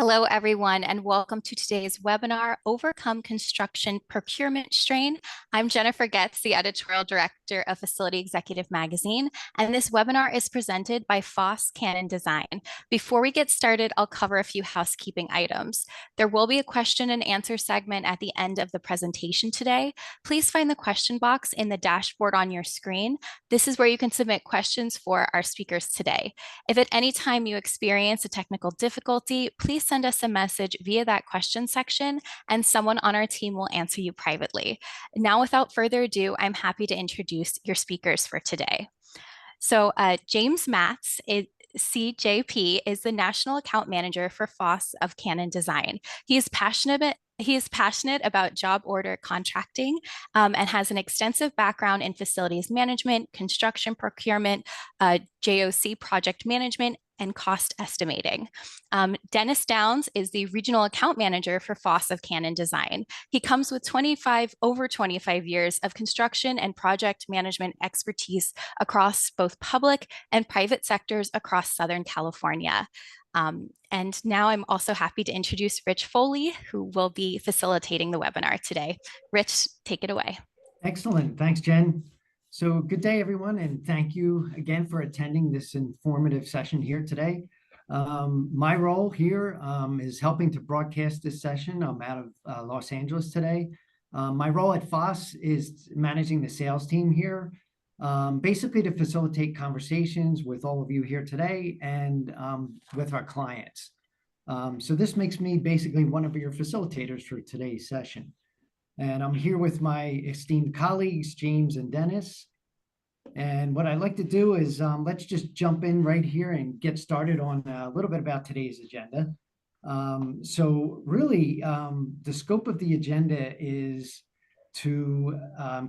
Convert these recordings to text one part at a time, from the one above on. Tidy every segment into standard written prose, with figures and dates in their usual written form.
Hello, everyone, and welcome to today's webinar, Overcome Construction Procurement Strain. I'm Jennifer Getz, the Editorial Director of Facility Executive Magazine, and this webinar is presented by Foss Cannon Design. Before we get started, I'll cover a few housekeeping items. There will be a question and answer segment at the end of the presentation today. Please find the question box in the dashboard on your screen. This is where you can submit questions for our speakers today. If at any time you experience a technical difficulty, please send us a message via that question section and someone on our team will answer you privately. Now, without further ado, I'm happy to introduce your speakers for today. So James Matz CJP is the National Account Manager for Foss of Cannon Design. He is passionate about job order contracting and has an extensive background in facilities management, construction procurement, JOC project management, and cost estimating. Dennis Downs is the Regional Account Manager for Foss of Cannon Design. He comes with over 25 years of construction and project management expertise across both public and private sectors across Southern California. And now I'm also happy to introduce Rich Foley, who will be facilitating the webinar today. Rich, take it away. Excellent. Thanks, Jen. So good day, everyone, and thank you again for attending this informative session here today. My role here is helping to broadcast this session. I'm out of Los Angeles today. My role at Foss is managing the sales team here, basically to facilitate conversations with all of you here today and with our clients. So this makes me basically one of your facilitators for today's session. And I'm here with my esteemed colleagues, James and Dennis. And what I'd like to do is let's just jump in right here and get started on a little bit about today's agenda. So really, the scope of the agenda is to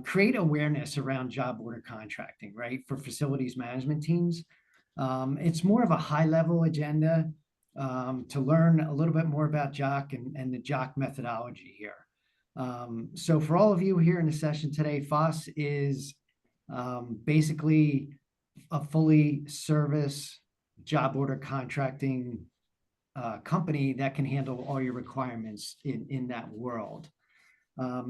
create awareness around job order contracting, right, for facilities management teams. It's more of a high-level agenda to learn a little bit more about JOC and the JOC methodology here. So for all of you here in the session today, Foss is basically a fully service job order contracting company that can handle all your requirements in that world.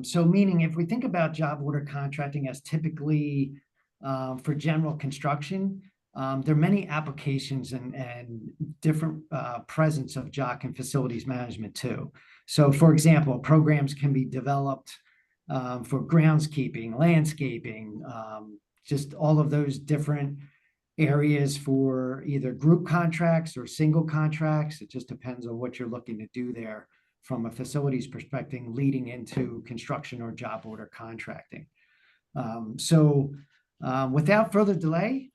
So meaning if we think about job order contracting as typically for general construction, there are many applications and different presence of JOC and facilities management too. So for example, programs can be developed for groundskeeping, landscaping, just all of those different areas for either group contracts or single contracts. It just depends on what you're looking to do there from a facilities perspective leading into construction or job order contracting. Without further delay,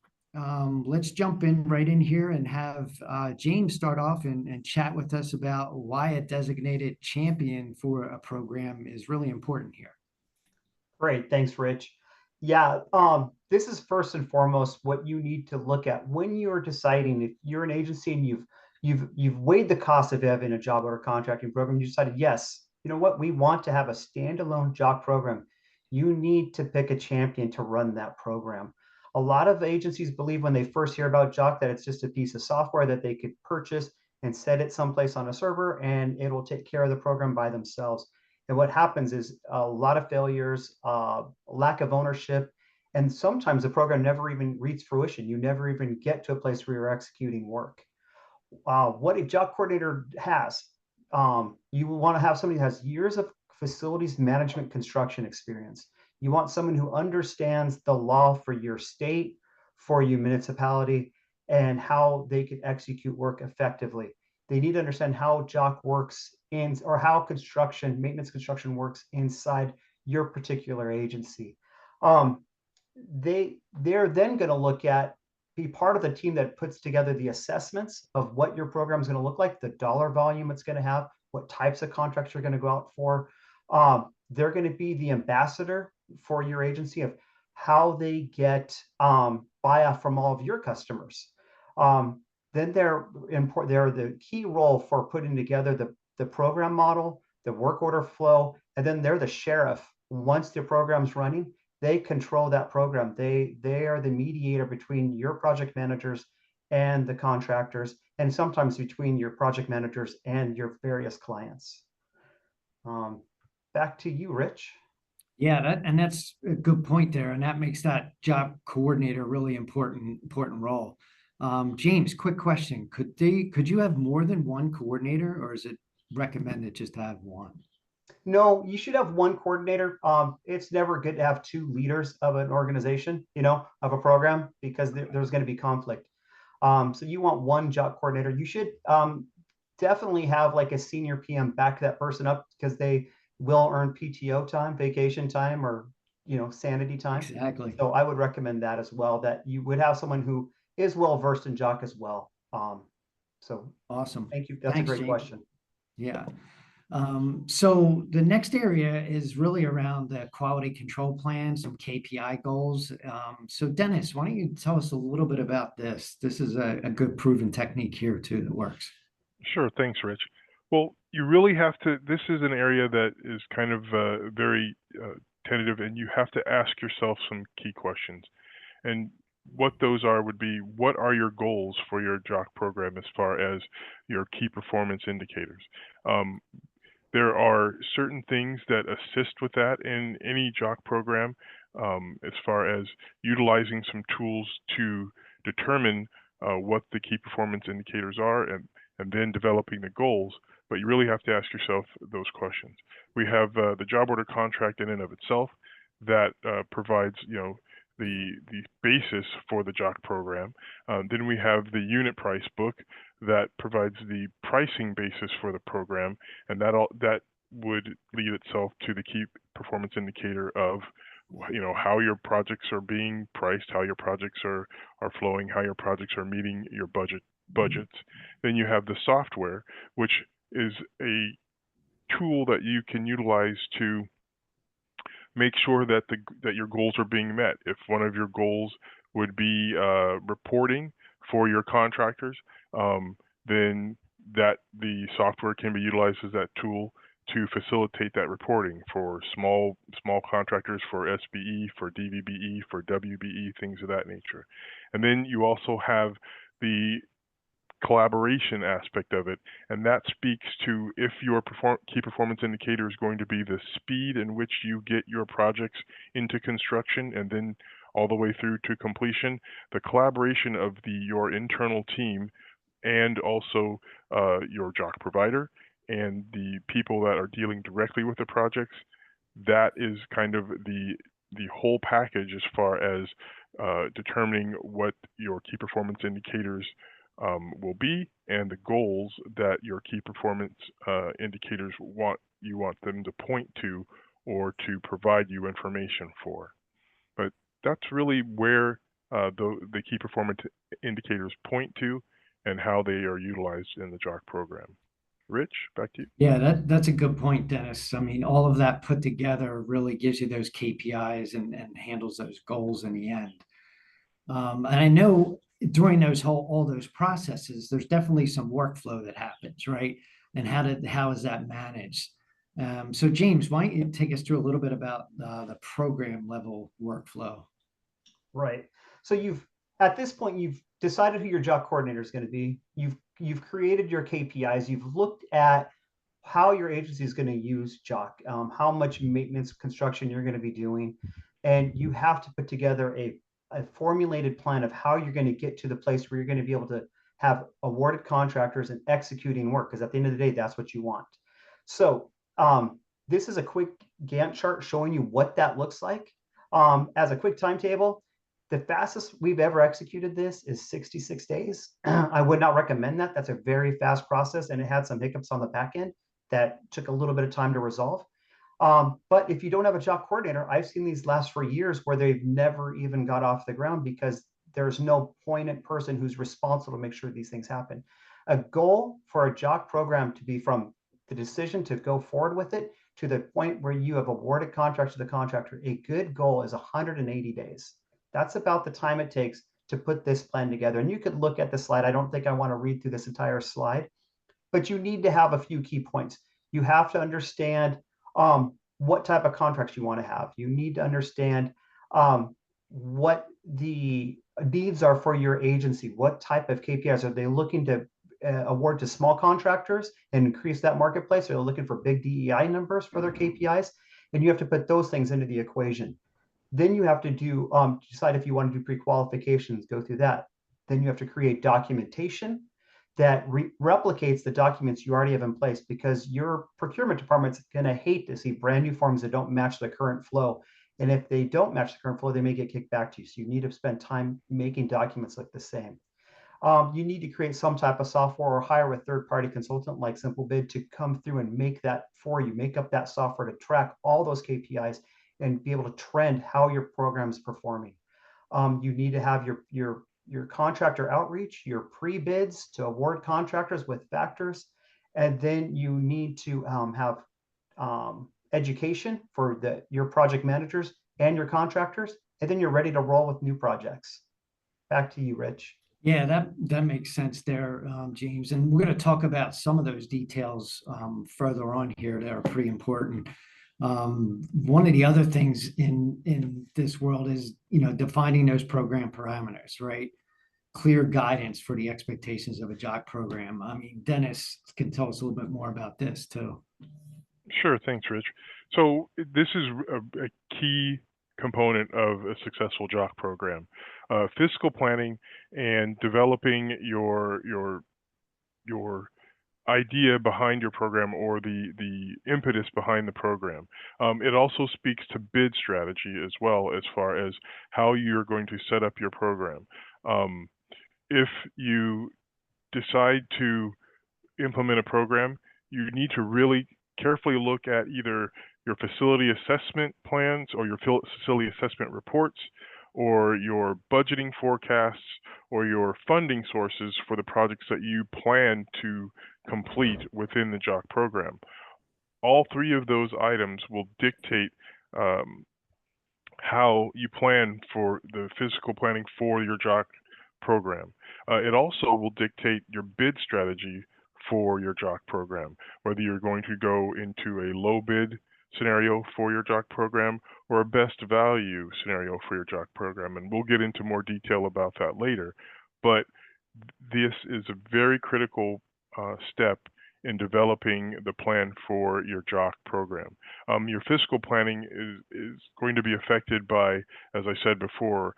let's jump right in here and have James start off and chat with us about why a designated champion for a program is really important here. Great, thanks, Rich. Yeah, this is first and foremost what you need to look at when you're deciding if you're an agency and you've weighed the cost of having a job order contracting program. You decided, yes, you know what, we want to have a standalone JOC program. You need to pick a champion to run that program. A lot of agencies believe when they first hear about JOC that it's just a piece of software that they could purchase and set it someplace on a server and it will take care of the program by themselves. And what happens is a lot of failures, lack of ownership, and sometimes the program never even reaches fruition. You never even get to a place where you're executing work. What a JOC coordinator has, you want to have somebody who has years of facilities management construction experience. You want someone who understands the law for your state, for your municipality, and how they can execute work effectively. They need to understand how JOC works or how maintenance construction works inside your particular agency. They're then going to be part of the team that puts together the assessments of what your program is going to look like, the dollar volume it's going to have, what types of contracts you're going to go out for. They're going to be the ambassador for your agency of how they get buy-off from all of your customers. Then they're the key role for putting together the program model, the work order flow, and then they're the sheriff. Once the program's running, they control that program. They are the mediator between your project managers and the contractors, and sometimes between your project managers and your various clients. Back to you, Rich. Yeah, that's a good point there, and that makes that job coordinator really important role. James, quick question: could you have more than one coordinator, or is it recommended just to have one? No, you should have one coordinator. It's never good to have two leaders of an organization, of a program, because there's going to be conflict. So you want one job coordinator. You should definitely have like a senior PM back that person up, because they will earn PTO time, vacation time, or sanity time. Exactly. So I would recommend that as well, that you would have someone who is well versed in JOC as well. So Awesome. thank you. That's a Thanks, great James. question. Yeah. So the next area is really around the quality control plan, some KPI goals. So Dennis, why don't you tell us a little bit about this? This is a good proven technique here too that works. Sure, thanks, Rich. Well, you really have to, this is an area that is kind of very tentative, and you have to ask yourself some key questions. And what those are would be, what are your goals for your JOC program as far as your key performance indicators? There are certain things that assist with that in any JOC program, as far as utilizing some tools to determine what the key performance indicators are, and then developing the goals. But you really have to ask yourself those questions. We have the job order contract in and of itself that provides, the basis for the JOC program. Then we have the unit price book that provides the pricing basis for the program, and that would lead itself to the key performance indicator of how your projects are being priced, how your projects are flowing, how your projects are meeting your budgets. Then you have the software, which is a tool that you can utilize to make sure that your goals are being met. If one of your goals would be reporting for your contractors, then that the software can be utilized as that tool to facilitate that reporting for small contractors, for SBE, for DVBE, for WBE, things of that nature. And then you also have the collaboration aspect of it, and that speaks to if your key performance indicator is going to be the speed in which you get your projects into construction and then all the way through to completion. The collaboration of your internal team and also your JOC provider and the people that are dealing directly with the projects, that is kind of the whole package as far as determining what your key performance indicators will be, and the goals that your key performance indicators want them to point to or to provide you information for. But that's really where the key performance indicators point to and how they are utilized in the JOC program. Rich, back to you. Yeah, that's a good point, Dennis. I mean, all of that put together really gives you those KPIs and handles those goals in the end. And I know during all those processes, there's definitely some workflow that happens, right? And how is that managed? So James, why don't you take us through a little bit about the program level workflow? Right. So at this point, you've decided who your job coordinator is going to be. You've created your KPIs. You've looked at how your agency is going to use JOC, how much maintenance construction you're going to be doing, and you have to put together a formulated plan of how you're going to get to the place where you're going to be able to have awarded contractors and executing work, because at the end of the day, that's what you want. So this is a quick Gantt chart showing you what that looks like. As a quick timetable, the fastest we've ever executed this is 66 days. I would not recommend that. That's a very fast process, and it had some hiccups on the back end that took a little bit of time to resolve. But if you don't have a job coordinator, I've seen these last for years where they've never even got off the ground because there's no pointed person who's responsible to make sure these things happen. A goal for a job program to be from the decision to go forward with it to the point where you have awarded contracts to the contractor, a good goal is 180 days. That's about the time it takes to put this plan together. And you could look at the slide. I don't think I want to read through this entire slide, but you need to have a few key points. You have to understand what type of contracts you want to have. You need to understand what the needs are for your agency. What type of KPIs are they looking to award to small contractors and increase that marketplace? Are they looking for big DEI numbers for their KPIs? And you have to put those things into the equation. Then you have to do decide if you want to do pre-qualifications, go through that. Then you have to create documentation that replicates the documents you already have in place, because your procurement department's going to hate to see brand new forms that don't match the current flow. And if they don't match the current flow, they may get kicked back to you. So you need to spend time making documents look the same. You need to create some type of software or hire a third-party consultant like SimpleBid to come through and make that for you, make up that software to track all those KPIs and be able to trend how your program is performing. You need to have your contractor outreach, your pre-bids to award contractors with factors, and then you need to have education for your project managers and your contractors, and then you're ready to roll with new projects. Back to you, Rich. Yeah, that makes sense there, James. And we're going to talk about some of those details further on here that are pretty important. One of the other things in this world is, defining those program parameters, right? Clear guidance for the expectations of a JOC program. I mean, Dennis can tell us a little bit more about this too. Sure, thanks, Rich. So this is a key component of a successful JOC program. Fiscal planning and developing your idea behind your program, or the impetus behind the program. It also speaks to bid strategy as well, as far as how you're going to set up your program. If you decide to implement a program, you need to really carefully look at either your facility assessment plans or your facility assessment reports, or your budgeting forecasts, or your funding sources for the projects that you plan to complete within the JOC program. All three of those items will dictate how you plan for the physical planning for your JOC program. It also will dictate your bid strategy for your JOC program, whether you're going to go into a low bid scenario for your JOC program or a best value scenario for your JOC program. And we'll get into more detail about that later. But this is a very critical step in developing the plan for your JOC program. Your fiscal planning is going to be affected by, as I said before,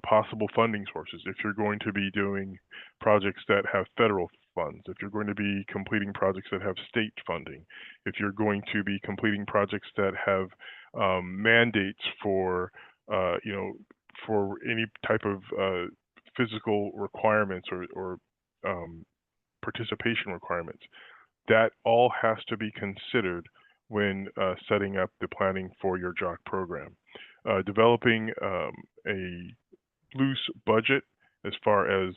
possible funding sources. If you're going to be doing projects that have federal funds, if you're going to be completing projects that have state funding, if you're going to be completing projects that have mandates for, for any type of physical requirements or participation requirements, that all has to be considered when setting up the planning for your JOC program. Developing a loose budget as far as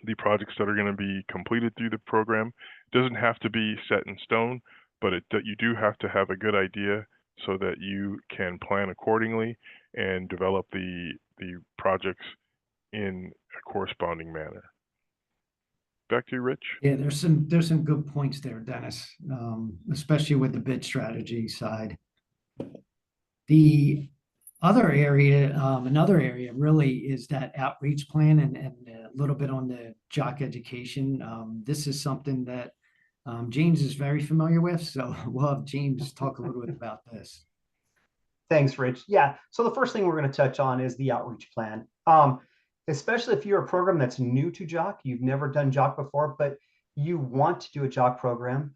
the projects that are going to be completed through the program doesn't have to be set in stone, but you do have to have a good idea so that you can plan accordingly and develop the projects in a corresponding manner. Back to you, Rich. Yeah, there's some good points there, Dennis, especially with the bid strategy side. The other area, another area really is that outreach plan and a little bit on the JOC education. This is something that James is very familiar with, so we'll have James talk a little bit about this. Thanks, Rich. Yeah, so the first thing we're going to touch on is the outreach plan. Especially if you're a program that's new to JOC, you've never done JOC before, but you want to do a JOC program.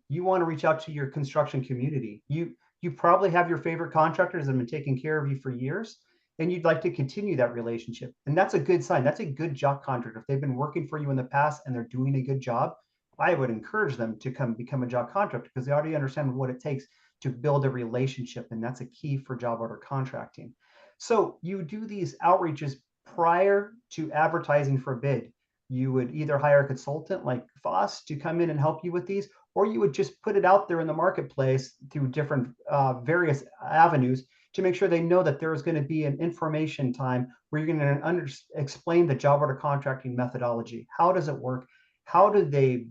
You want to reach out to your construction community. You probably have your favorite contractors that have been taking care of you for years, and you'd like to continue that relationship. And that's a good sign. That's a good JOC contractor. If they've been working for you in the past and they're doing a good job, I would encourage them to come become a JOC contractor, because they already understand what it takes to build a relationship. And that's a key for job order contracting. So you do these outreaches prior to advertising for bid. You would either hire a consultant like Foss to come in and help you with these, or you would just put it out there in the marketplace through different various avenues to make sure they know that there is going to be an information time where you're going to explain the job order contracting methodology. How does it work? How do they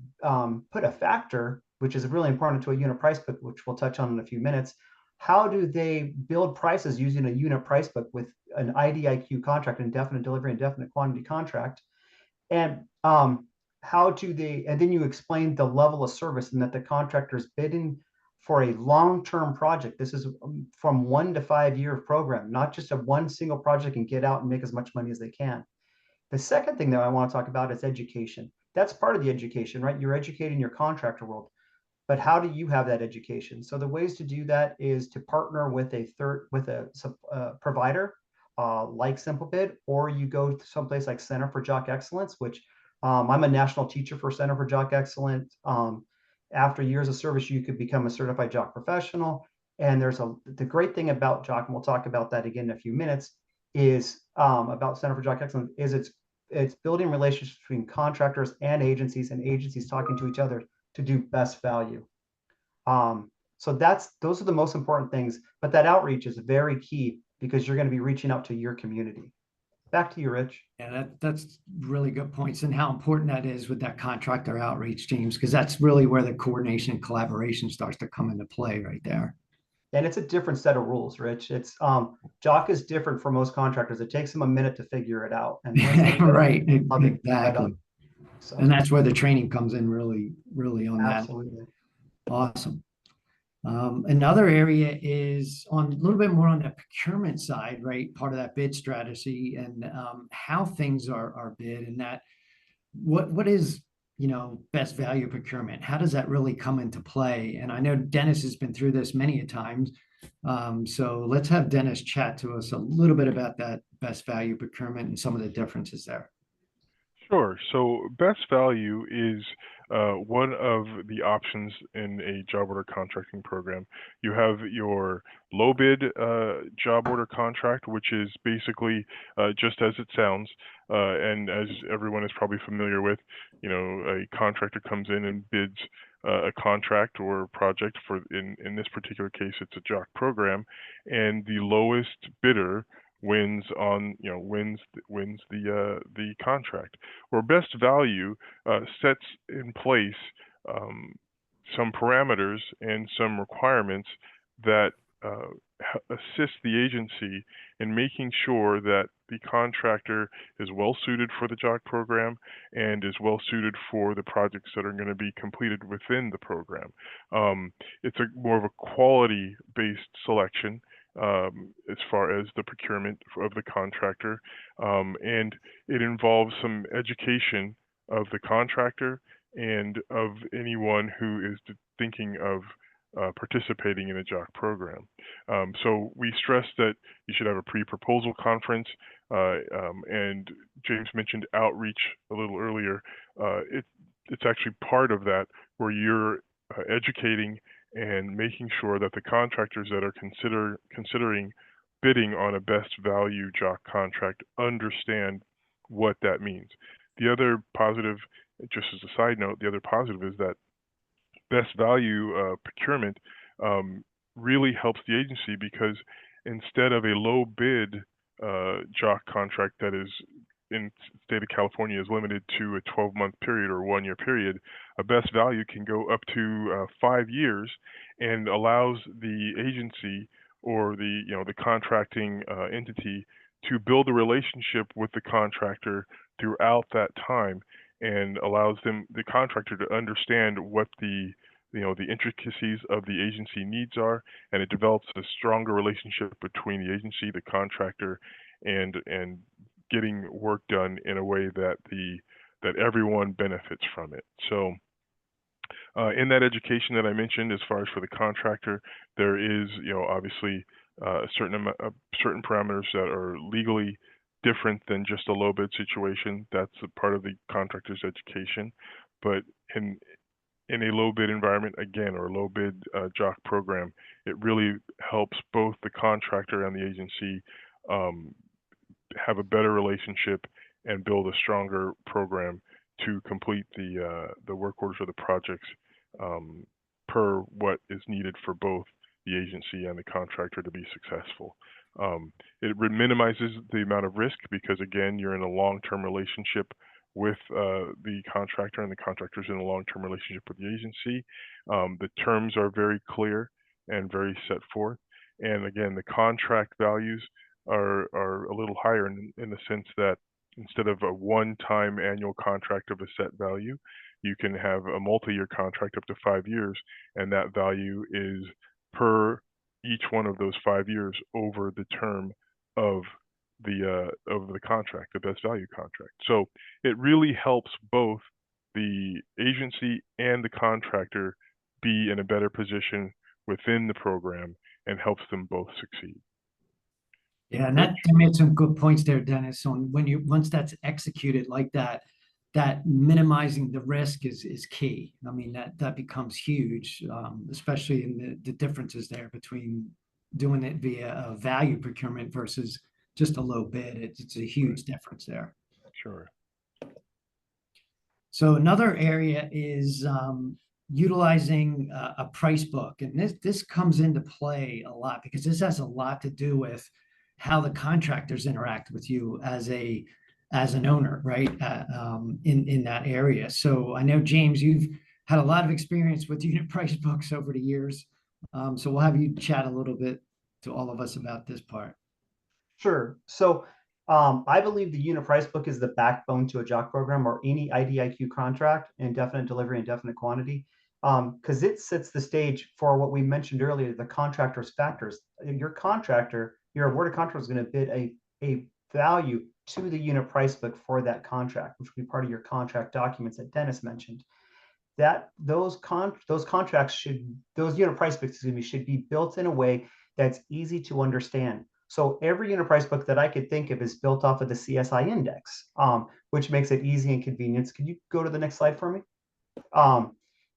put a factor, which is really important to a unit price book, which we'll touch on in a few minutes. How do they build prices using a unit price book with an IDIQ contract, indefinite delivery, indefinite quantity contract, and and then you explain the level of service and that the contractor is bidding for a long-term project. This is from 1 to 5 year program, not just a one single project and get out and make as much money as they can. The second thing that I want to talk about is education. That's part of the education, right? You're educating your contractor world, but how do you have that education? So the ways to do that is to partner with a provider like SimpleBid, or you go to someplace like Center for Jock Excellence, which I'm a national teacher for Center for Jock Excellence. After years of service, you could become a certified jock professional. And the great thing about Jock, and we'll talk about that again in a few minutes, is about Center for Jock Excellence, is it's building relationships between contractors and agencies talking to each other to do best value. So those are the most important things, but that outreach is very key because you're going to be reaching out to your community. Back to you, Rich. Yeah, that's really good points, and how important that is with that contractor outreach, James, because that's really where the coordination and collaboration starts to come into play right there. And it's a different set of rules, Rich. It's Jock is different for most contractors. It takes them a minute to figure it out. And right, exactly. So, and that's where the training comes in really on absolutely. That. Awesome. Another area is a little bit more on the procurement side, right? Part of that bid strategy and how things are bid, and that what is, best value procurement? How does that really come into play? And I know Dennis has been through this many a times. So let's have Dennis chat to us a little bit about that best value procurement and some of the differences there. Sure. So best value is one of the options in a job order contracting program. You have your low bid job order contract, which is basically just as it sounds. And as everyone is probably familiar with, a contractor comes in and bids a contract or a project for, in this particular case, it's a jock program, and the lowest bidder wins the contract. Or best value sets in place some parameters and some requirements that assist the agency in making sure that the contractor is well suited for the jock program and is well suited for the projects that are going to be completed within the program. It's more of a quality-based selection as far as the procurement of the contractor, and it involves some education of the contractor and of anyone who is thinking of participating in a jock program. So we stress that you should have a pre-proposal conference, and James mentioned outreach a little earlier. It's actually part of that, where you're educating and making sure that the contractors that are considering bidding on a best value jock contract understand what that means. The other positive, just as a side note, the other positive is that best value procurement really helps the agency, because instead of a low bid jock contract that is in the state of California is limited to a 12-month period or 1 year period, a best value can go up to 5 years and allows the agency or the contracting entity to build a relationship with the contractor throughout that time, and allows the contractor to understand what the intricacies of the agency needs are, and it develops a stronger relationship between the agency, the contractor, and getting work done in a way that everyone benefits from it. So in that education that I mentioned, as far as for the contractor, there is obviously certain parameters that are legally different than just a low bid situation. That's a part of the contractor's education. But in a low bid environment, again, or a low bid jock program, it really helps both the contractor and the agency have a better relationship and build a stronger program to complete the work orders or the projects per what is needed for both the agency and the contractor to be successful. It minimizes the amount of risk, because again, you're in a long-term relationship with the contractor, and the contractor's in a long-term relationship with the agency. The terms are very clear and very set forth. And again, the contract values are a little higher in the sense that instead of a one-time annual contract of a set value, you can have a multi-year contract up to 5 years, and that value is per each one of those 5 years over the term of the contract, the best value contract. So it really helps both the agency and the contractor be in a better position within the program and helps them both succeed. Yeah, and that made some good points there, Dennis, on once that's executed like that, that minimizing the risk is key. I mean, that becomes huge, especially in the differences there between doing it via a value procurement versus just a low bid. It's a huge difference there. Sure. So another area is utilizing a price book, and this comes into play a lot because this has a lot to do with how the contractors interact with you as an owner, right? In that area. So I know, James, you've had a lot of experience with unit price books over the years. So we'll have you chat a little bit to all of us about this part. Sure. So I believe the unit price book is the backbone to a job program or any IDIQ contract, indefinite delivery, indefinite quantity, because it sets the stage for what we mentioned earlier, the contractor's factors. Your contractor, your awarded contractor is going to bid a value to the unit price book for that contract, which will be part of your contract documents that Dennis mentioned. That those unit price books, excuse me, should be built in a way that's easy to understand. So every unit price book that I could think of is built off of the CSI index, which makes it easy and convenient. Can you go to the next slide for me?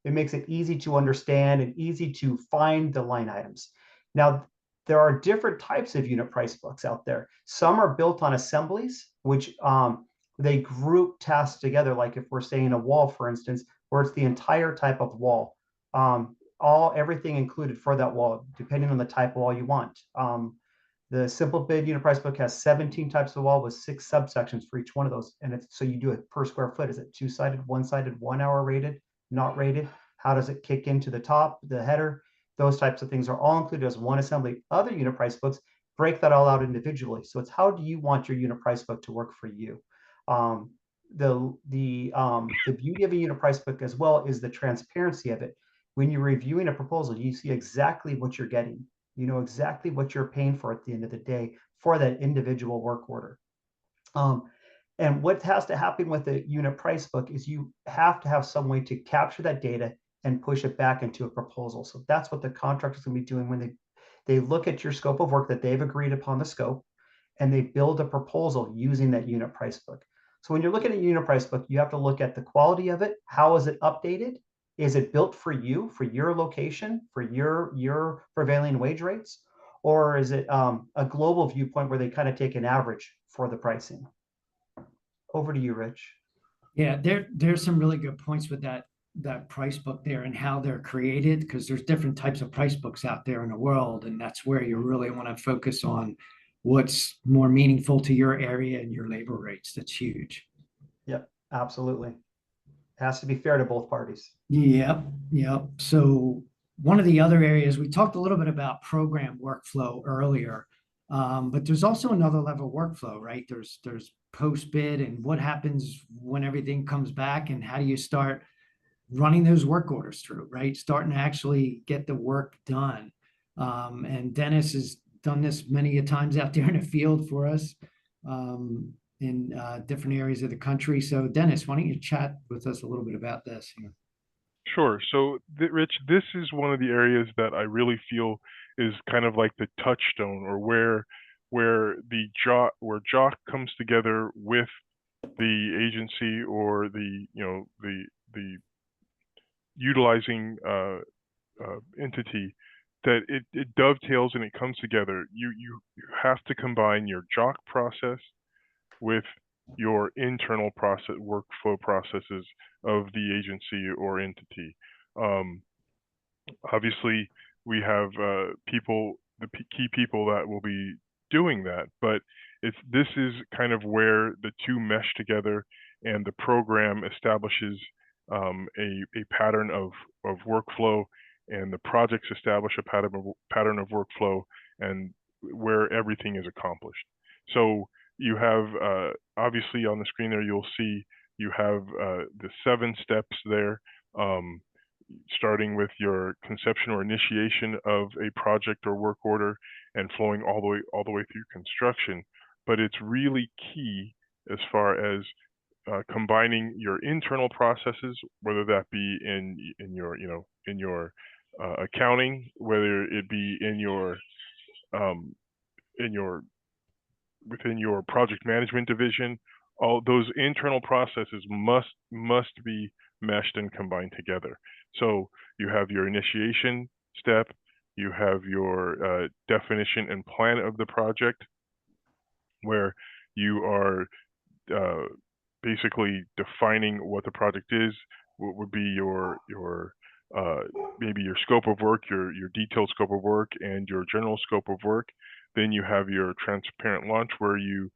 It makes it easy to understand and easy to find the line items. Now, there are different types of unit price books out there. Some are built on assemblies, which they group tasks together. Like if we're saying a wall, for instance, where it's the entire type of wall, everything included for that wall, depending on the type of wall you want. The simple bid unit price book has 17 types of wall with 6 subsections for each one of those. And so you do it per square foot. Is it two-sided, one-sided, 1 hour rated, not rated? How does it kick into the top, the header? Those types of things are all included as one assembly. Other unit price books break that all out individually. So it's how do you want your unit price book to work for you? The beauty of a unit price book as well is the transparency of it. When you're reviewing a proposal, you see exactly what you're getting. You know exactly what you're paying for at the end of the day for that individual work order. And what has to happen with the unit price book is you have to have some way to capture that data and push it back into a proposal. So that's what the contractor's going to be doing when they look at your scope of work that they've agreed upon the scope, and they build a proposal using that unit price book. So when you're looking at a unit price book, you have to look at the quality of it. How is it updated? Is it built for you, for your location, for your prevailing wage rates? Or is it a global viewpoint where they kind of take an average for the pricing? Over to you, Rich. Yeah, there's some really good points with that price book there and how they're created, because there's different types of price books out there in the world, and that's where you really want to focus on what's more meaningful to your area and your labor rates. That's huge. Yep, absolutely. It has to be fair to both parties. Yep. So one of the other areas, we talked a little bit about program workflow earlier, but there's also another level of workflow, right? There's post-bid and what happens when everything comes back, and how do you start running those work orders through, right? Starting to actually get the work done. And Dennis has done this many a times out there in the field for us in different areas of the country. So Dennis, why don't you chat with us a little bit about this here? Sure. So, Rich, this is one of the areas that I really feel is kind of like the touchstone, or where JOC comes together with the agency or the utilizing entity, that it dovetails and it comes together. You have to combine your JOC process with your internal process workflow processes of the agency or entity. Obviously, we have the key people that will be doing that, but this is kind of where the two mesh together, and the program establishes a pattern of workflow, and the projects establish a pattern of workflow, and where everything is accomplished. So you have, obviously on the screen there, you'll see you have the 7 steps there, starting with your conception or initiation of a project or work order and flowing all the way through construction. But it's really key as far as combining your internal processes, whether that be in your accounting, whether it be in your within your project management division. All those internal processes must be meshed and combined together. So you have your initiation step, you have your definition and plan of the project, where you are basically defining what the project is, what would be your maybe your scope of work, your detailed scope of work, and your general scope of work. Then you have your transparent launch, where you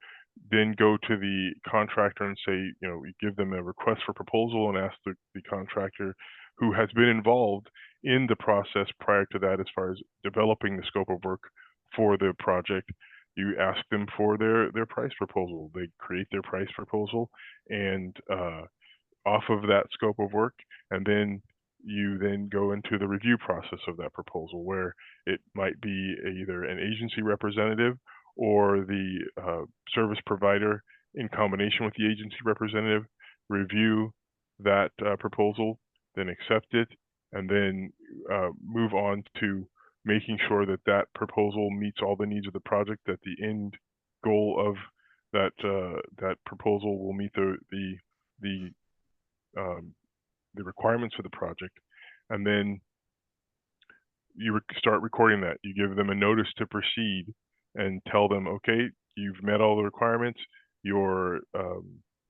then go to the contractor and say, you give them a request for proposal and ask the contractor who has been involved in the process prior to that, as far as developing the scope of work for the project. You ask them for their price proposal. They create their price proposal, and off of that scope of work, and then you then go into the review process of that proposal, where it might be either an agency representative or the service provider in combination with the agency representative review that proposal, then accept it, and then move on to making sure that that proposal meets all the needs of the project, that the end goal of that proposal will meet the requirements of the project. And then you start recording that. You give them a notice to proceed and tell them, okay, you've met all the requirements. Your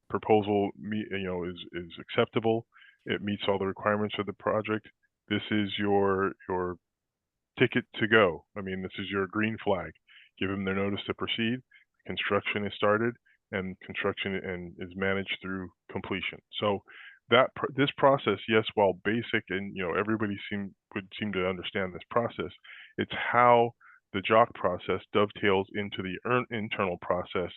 proposal is acceptable. It meets all the requirements of the project. This is your ticket to go. I mean, this is your green flag. Give them their notice to proceed. Construction is started, and construction is managed through completion. So this process, yes, while basic, and everybody would seem to understand this process, it's how the JOC process dovetails into the internal process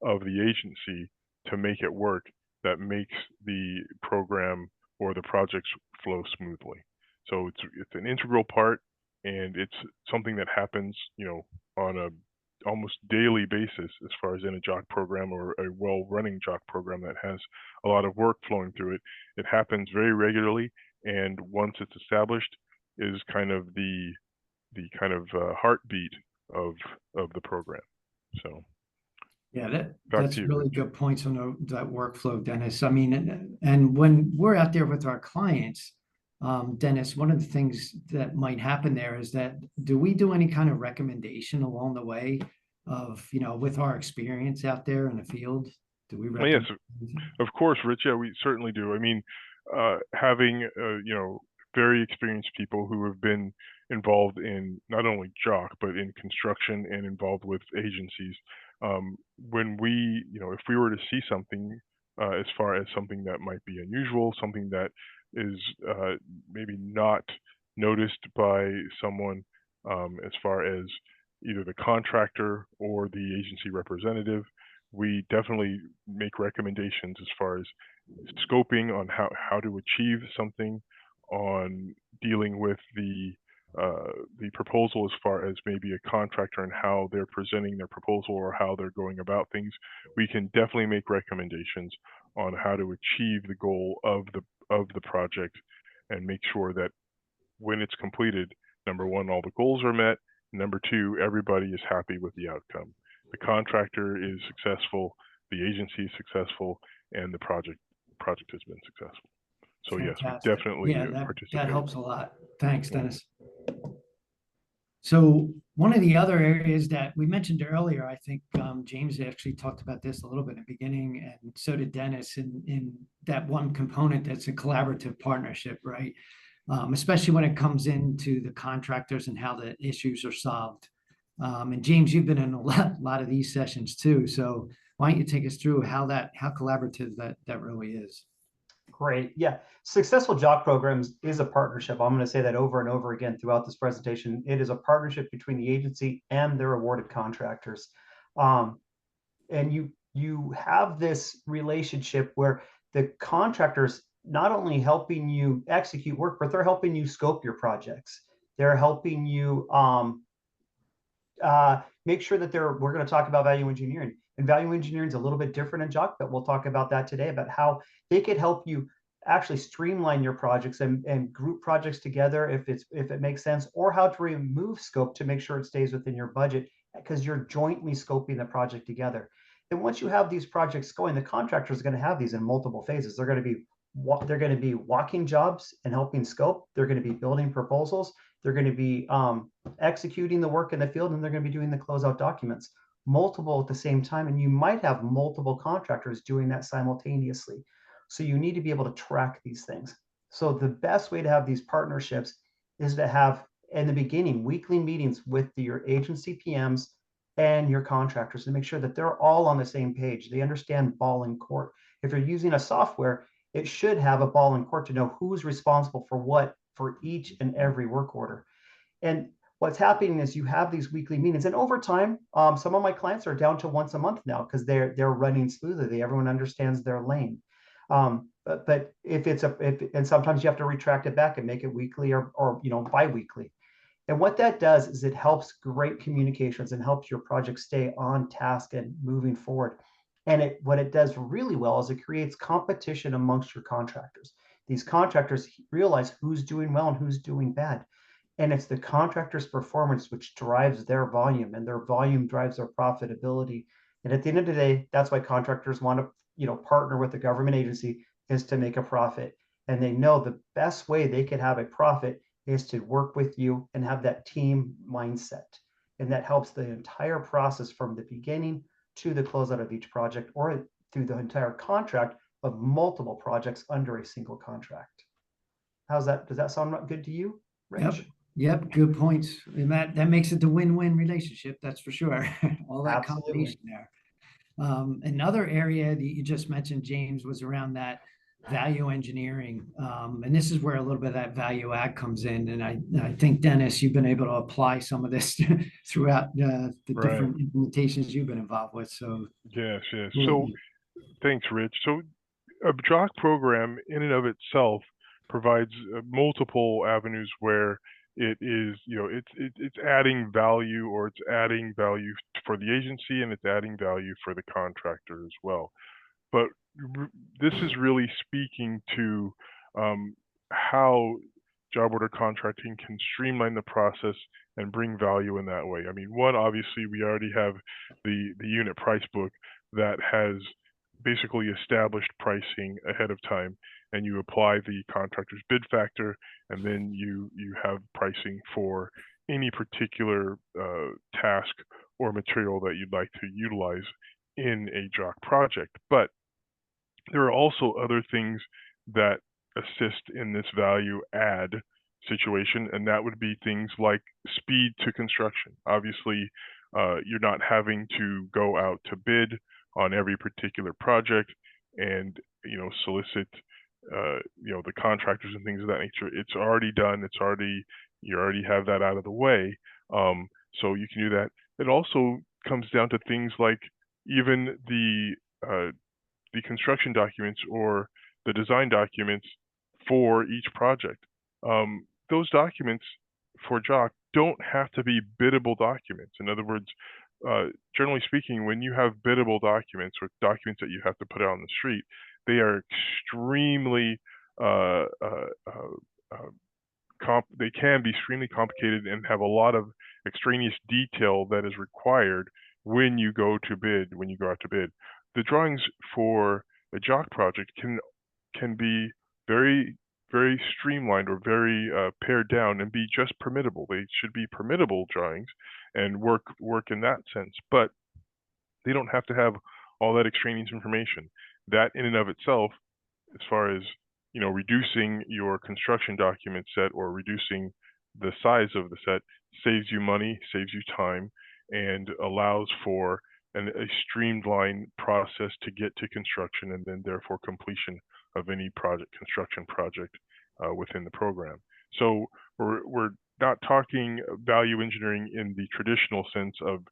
of the agency to make it work, that makes the program or the projects flow smoothly. So it's an integral part, and it's something that happens, on a almost daily basis, as far as in a JOC program or a well-running JOC program that has a lot of work flowing through it. It happens very regularly, and once it's established, is kind of the kind of heartbeat of the program. So yeah, that's really good points on that workflow, Dennis. I mean, and when we're out there with our clients, Dennis, one of the things that might happen there is that, do we do any kind of recommendation along the way of, with our experience out there in the field? Do we recommend? Yes, of course, Rich. Yeah, we certainly do. I mean, having, very experienced people who have been involved in not only JOC, but in construction and involved with agencies. When we, if we were to see something, as far as something that might be unusual, something that is maybe not noticed by someone, as far as either the contractor or the agency representative, we definitely make recommendations as far as scoping on how to achieve something, on dealing with the proposal, as far as maybe a contractor and how they're presenting their proposal or how they're going about things. We can definitely make recommendations on how to achieve the goal of the project, and make sure that when it's completed, number one, all the goals are met. Number two, everybody is happy with the outcome. The contractor is successful, the agency is successful, and the project has been successful. So fantastic. Yes, we definitely participate. That helps a lot. Thanks, Dennis. So one of the other areas that we mentioned earlier, I think James actually talked about this a little bit in the beginning, and so did Dennis, in that one component that's a collaborative partnership, right? Especially when it comes into the contractors and how the issues are solved. And James, you've been in a lot of these sessions too. So why don't you take us through how collaborative that really is? Great. Yeah. Successful job programs is a partnership. I'm going to say that over and over again throughout this presentation. It is a partnership between the agency and their awarded contractors. And you have this relationship where the contractors not only helping you execute work, but they're helping you scope your projects. They're helping you make sure that we're going to talk about value engineering. And value engineering is a little bit different in JOC, but we'll talk about that today, about how they could help you actually streamline your projects and group projects together if it makes sense, or how to remove scope to make sure it stays within your budget, because you're jointly scoping the project together. And once you have these projects going, the contractor is going to have these in multiple phases. They're going to be walking jobs and helping scope. They're going to be building proposals. They're going to be executing the work in the field, and they're going to be doing the closeout documents, multiple at the same time. And you might have multiple contractors doing that simultaneously. So you need to be able to track these things. So the best way to have these partnerships is to have, in the beginning, weekly meetings with your agency PMs and your contractors to make sure that they're all on the same page. They understand ball and court. If you're using a software, it should have a ball and court to know who's responsible for what for each and every work order. And what's happening is you have these weekly meetings, and over time, some of my clients are down to once a month now because they're running smoothly. Everyone understands their lane. But and sometimes you have to retract it back and make it weekly or bi-weekly. And what that does is it helps great communications and helps your project stay on task and moving forward. And what it does really well is it creates competition amongst your contractors. These contractors realize who's doing well and who's doing bad. And it's the contractor's performance which drives their volume, and their volume drives their profitability. And at the end of the day, that's why contractors want to partner with the government agency, is to make a profit. And they know the best way they could have a profit is to work with you and have that team mindset. And that helps the entire process from the beginning to the closeout of each project, or through the entire contract of multiple projects under a single contract. Does that sound good to you, Rich? Yep, good points. And that makes it the win-win relationship, that's for sure. All that Absolutely. combination there. Another area that you just mentioned, James, was around that value engineering. And this is where a little bit of that value add comes in. And I think, Dennis, you've been able to apply some of this throughout the different implementations you've been involved with. So yes. So thanks, Rich. So a JOC program in and of itself provides multiple avenues where it is, it's adding value, or it's adding value for the agency, and it's adding value for the contractor as well. But this is really speaking to how job order contracting can streamline the process and bring value in that way. I mean, one, obviously, we already have the unit price book that has basically established pricing ahead of time, and you apply the contractor's bid factor, and then you have pricing for any particular task or material that you'd like to utilize in a JOC project. But there are also other things that assist in this value add situation, and that would be things like speed to construction. Obviously, you're not having to go out to bid on every particular project and solicit the contractors and things of that nature. It's already done. You already have that out of the way, so you can do that. It also comes down to things like even the construction documents or the design documents for each project. Those documents for JOC don't have to be biddable documents. In other words, generally speaking, when you have biddable documents, or documents that you have to put out on the street, they are extremely they can be extremely complicated and have a lot of extraneous detail that is required when you go out to bid. The drawings for a JOC project can be very, very streamlined, or very pared down, and be just permittable. They should be permittable drawings and work in that sense, but they don't have to have all that extraneous information. That in and of itself, as far as reducing your construction document set or reducing the size of the set, saves you money, saves you time, and allows for a streamlined process to get to construction and then therefore completion of any construction project within the program. So we're not talking value engineering in the traditional sense of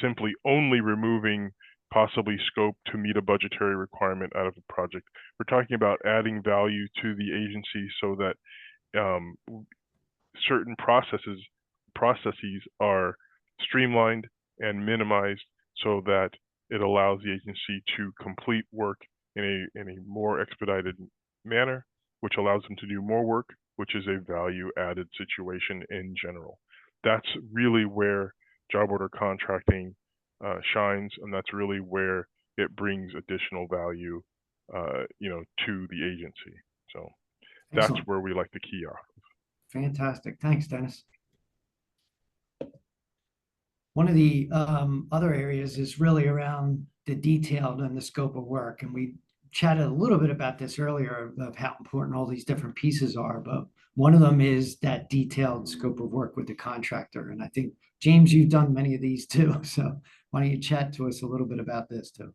simply only removing possibly scope to meet a budgetary requirement out of a project. We're talking about adding value to the agency so that certain processes are streamlined and minimized so that it allows the agency to complete work in a more expedited manner, which allows them to do more work, which is a value added situation in general. That's really where job order contracting shines, and that's really where it brings additional value, to the agency. So that's Excellent. where we like to key off. Fantastic. Thanks, Dennis. One of the other areas is really around the detailed and the scope of work. And we chatted a little bit about this earlier of how important all these different pieces are. But one of them is that detailed scope of work with the contractor. And I think, James, you've done many of these too. So why don't you chat to us a little bit about this too?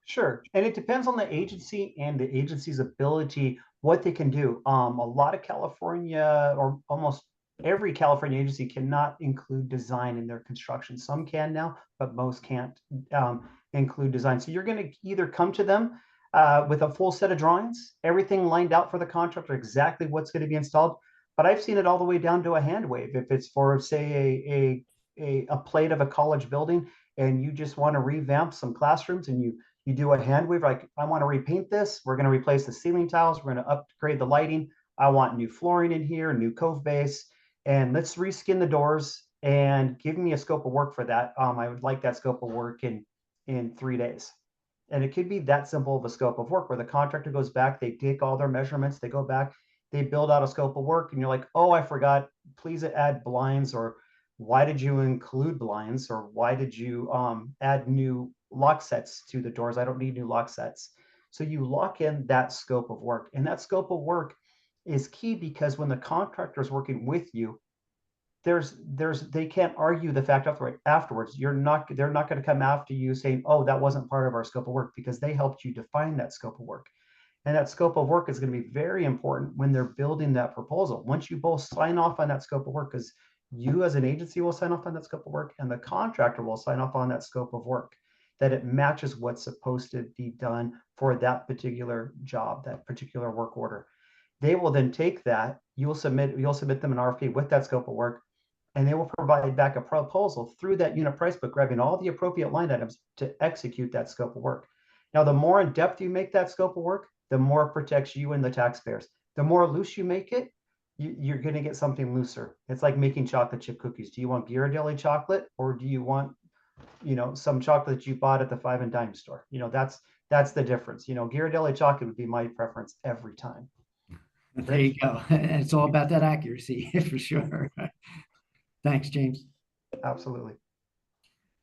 Sure. And it depends on the agency and the agency's ability, what they can do. A lot of California, or almost every California agency, cannot include design in their construction. Some can now, but most can't include design. So you're going to either come to them with a full set of drawings, everything lined out for the contractor, exactly what's going to be installed. But I've seen it all the way down to a hand wave. If it's for, say, a plate of a college building, and you just want to revamp some classrooms, and you do a hand wave, like, I want to repaint this. We're going to replace the ceiling tiles. We're going to upgrade the lighting. I want new flooring in here, new cove base, and let's reskin the doors and give me a scope of work for that. I would like that scope of work in 3 days. And it could be that simple of a scope of work where the contractor goes back, they take all their measurements, they go back, they build out a scope of work, and you're like, oh, I forgot, please add blinds, or why did you include blinds, or why did you add new lock sets to the doors? I don't need new lock sets. So you lock in that scope of work, and that scope of work is key, because when the contractor is working with you, they can't argue the fact afterwards. They're not going to come after you saying, oh, that wasn't part of our scope of work, because they helped you define that scope of work. And that scope of work is going to be very important when they're building that proposal. Once you both sign off on that scope of work, because you as an agency will sign off on that scope of work, and the contractor will sign off on that scope of work, that it matches what's supposed to be done for that particular job, that particular work order. They will then take that, you'll submit them an RFP with that scope of work, and they will provide back a proposal through that unit price book, grabbing all the appropriate line items to execute that scope of work. Now, the more in depth you make that scope of work, the more it protects you and the taxpayers. The more loose you make it, you're going to get something looser. It's like making chocolate chip cookies. Do you want Ghirardelli chocolate, or do you want, some chocolate that you bought at the 5 and dime store? That's the difference. Ghirardelli chocolate would be my preference every time. There you go. It's all about that accuracy for sure. Thanks, James. Absolutely.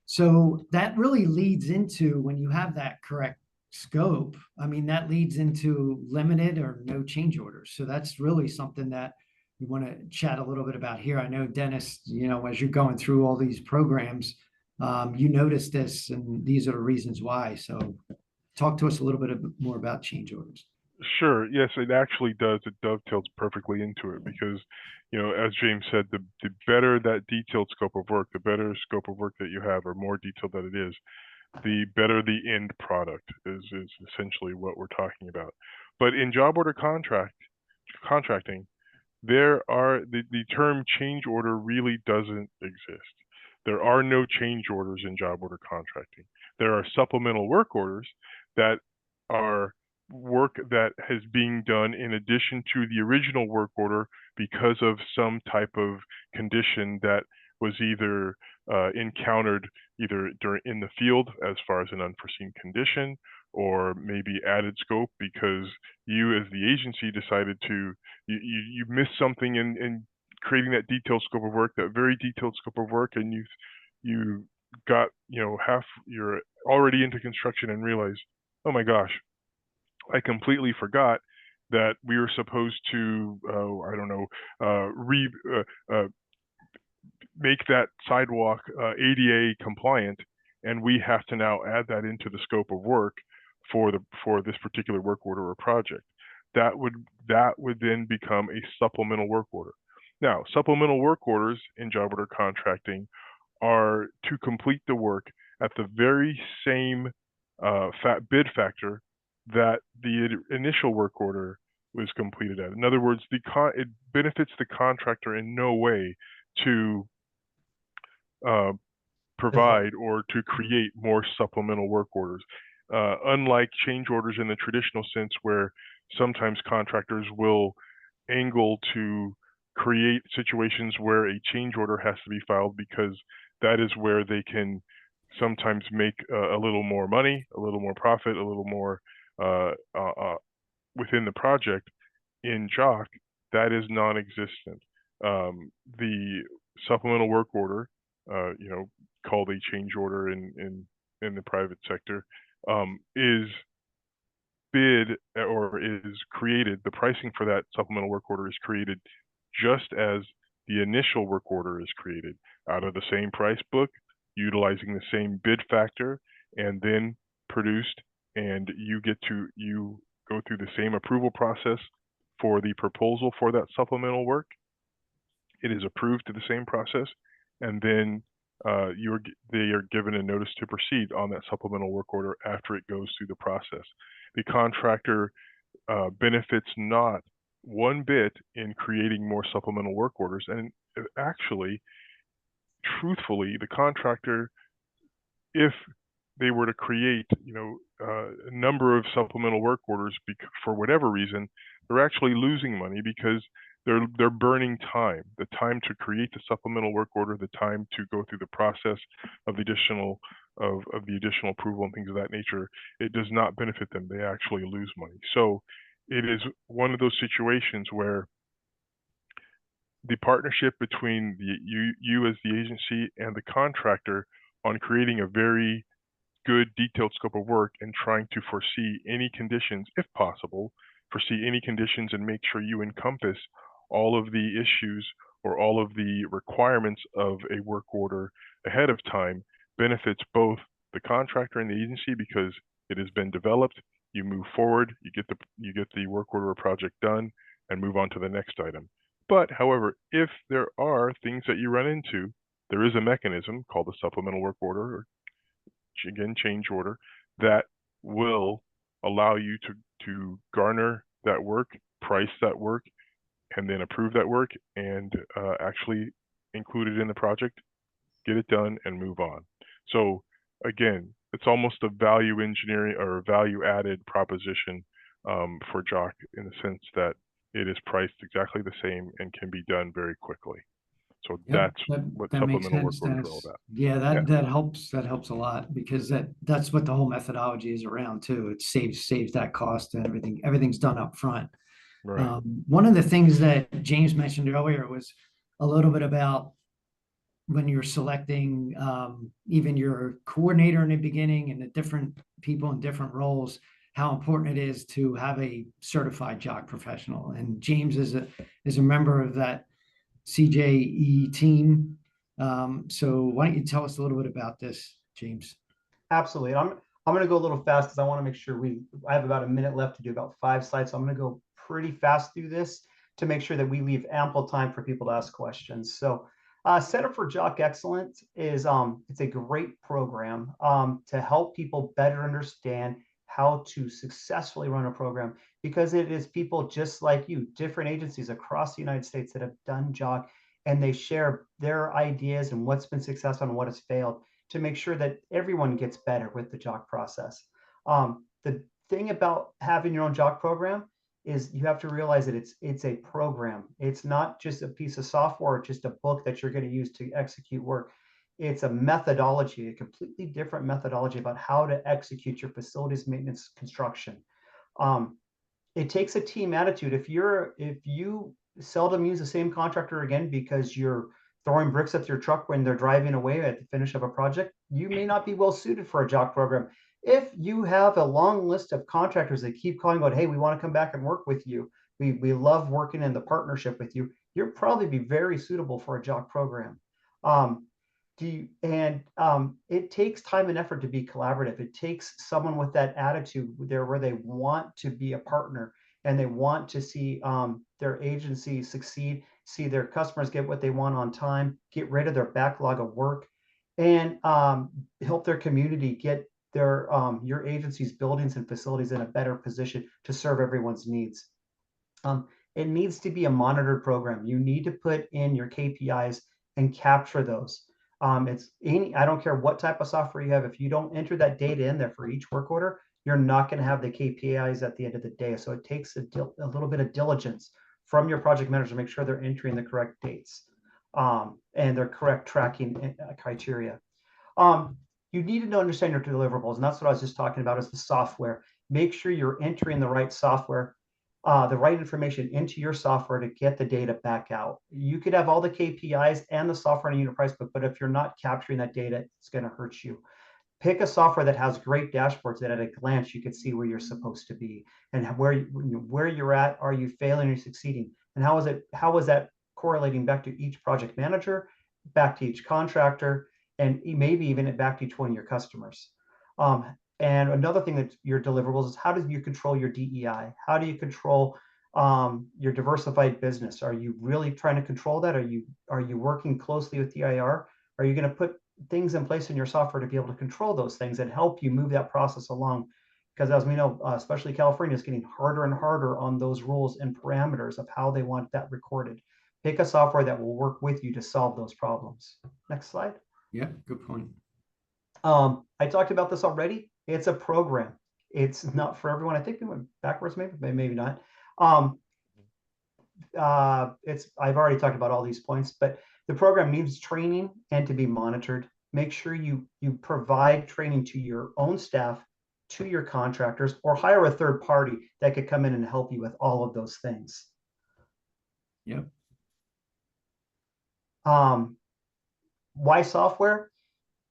So that really leads into, when you have that correct scope, I mean, that leads into limited or no change orders. So that's really something that we want to chat a little bit about here. I know, Dennis, as you're going through all these programs, you notice this, and these are the reasons why. So talk to us a little bit more about change orders. Sure. Yes, it actually does. It dovetails perfectly into it because, as James said, the better that detailed scope of work, the better scope of work that you have, or more detailed that it is, the better the end product is essentially what we're talking about. But in job order contracting, the term change order really doesn't exist. There are no change orders in job order contracting. There are supplemental work orders that are work that is being done in addition to the original work order because of some type of condition that was either encountered either in the field as far as an unforeseen condition, or maybe added scope because you as the agency decided to, you missed something in creating that detailed scope of work, that very detailed scope of work, and you got, you're already into construction and realized, oh my gosh, I completely forgot that we were supposed to, make that sidewalk ADA compliant, and we have to now add that into the scope of work for this particular work order or project. That would then become a supplemental work order. Now, supplemental work orders in job order contracting are to complete the work at the very same bid factor that the initial work order was completed at. In other words, it benefits the contractor in no way to provide or to create more supplemental work orders. Unlike change orders in the traditional sense, where sometimes contractors will angle to create situations where a change order has to be filed because that is where they can sometimes make a little more money, a little more profit, a little more within the project. In JOC, that is non-existent. The supplemental work order, called a change order in the private sector, is bid or is created. The pricing for that supplemental work order is created just as the initial work order is created, out of the same price book, utilizing the same bid factor, and then produced, and you go through the same approval process for the proposal for that supplemental work. It is approved to the same process, and then they are given a notice to proceed on that supplemental work order after it goes through the process. The contractor benefits not one bit in creating more supplemental work orders, and actually, truthfully, the contractor, if they were to create, a number of supplemental work orders for whatever reason, they're actually losing money because they're burning time. The time to create the supplemental work order, the time to go through the process of the additional approval and things of that nature, it does not benefit them. They actually lose money. So it is one of those situations where the partnership between you as the agency and the contractor on creating a very good detailed scope of work and trying to foresee any conditions, if possible, foresee any conditions and make sure you encompass all of the issues or all of the requirements of a work order ahead of time, benefits both the contractor and the agency because it has been developed. You move forward, you get the work order or project done, and move on to the next item. But however, if there are things that you run into, there is a mechanism called the supplemental work order, or again change order, that will allow you to garner that work, price that work, and then approve that work and actually include it in the project, get it done, and move on. So again, it's almost a value engineering or a value added proposition for JOC in the sense that it is priced exactly the same and can be done very quickly. So Yep, that's what that makes supplemental work sense, orders are Dennis. all about. Yeah, Yeah. that helps a lot because that's what the whole methodology is around too. It saves that cost and everything's done up front. Right. One of the things that James mentioned earlier was a little bit about when you're selecting even your coordinator in the beginning and the different people in different roles, how important it is to have a certified JOC professional. And James is a member of that CJE team. So why don't you tell us a little bit about this, James? Absolutely. I'm going to go a little fast because I want to make sure I have about a minute left to do about 5 slides. So I'm going to go pretty fast through this to make sure that we leave ample time for people to ask questions. So Center for JOC Excellence is it's a great program to help people better understand how to successfully run a program, because it is people just like you, different agencies across the United States that have done JOC, and they share their ideas and what's been successful and what has failed to make sure that everyone gets better with the JOC process. The thing about having your own JOC program is you have to realize that it's a program. It's not just a piece of software or just a book that you're going to use to execute work. It's a methodology, a completely different methodology about how to execute your facilities maintenance construction. It takes a team attitude. If you seldom use the same contractor again because you're throwing bricks at your truck when they're driving away at the finish of a project, you may not be well suited for a JOC program. If you have a long list of contractors that keep calling about, hey, we want to come back and work with you, we love working in the partnership with you, you'll probably be very suitable for a JOC program. it takes time and effort to be collaborative. It takes someone with that attitude there where they want to be a partner and they want to see their agency succeed, see their customers get what they want on time, get rid of their backlog of work, and help their community get their your agency's buildings and facilities in a better position to serve everyone's needs. It needs to be a monitored program. You need to put in your KPIs and capture those. I don't care what type of software you have. If you don't enter that data in there for each work order, you're not going to have the KPIs at the end of the day. So it takes a little bit of diligence from your project manager to make sure they're entering the correct dates and their correct tracking criteria. You need to understand your deliverables, and that's what I was just talking about is the software. Make sure you're entering the right software, the right information into your software to get the data back out. You could have all the KPIs and the software in a unit price book, but if you're not capturing that data, it's going to hurt you. Pick a software that has great dashboards that at a glance you can see where you're supposed to be and where you're at. Are you failing or succeeding? And how is that correlating back to each project manager, back to each contractor, and maybe even back to each one of your customers? And another thing that your deliverables is how do you control your DEI? How do you control your diversified business? Are you really trying to control that? Are you working closely with DIR? Are you going to put things in place in your software to be able to control those things and help you move that process along? Because as we know, especially California is getting harder and harder on those rules and parameters of how they want that recorded. Pick a software that will work with you to solve those problems. Next slide. Yeah, good point. I talked about this already. It's a program. It's not for everyone. I think we went backwards, maybe not. I've already talked about all these points, but the program needs training and to be monitored. Make sure you provide training to your own staff, to your contractors, or hire a third party that could come in and help you with all of those things. Yep. Why software?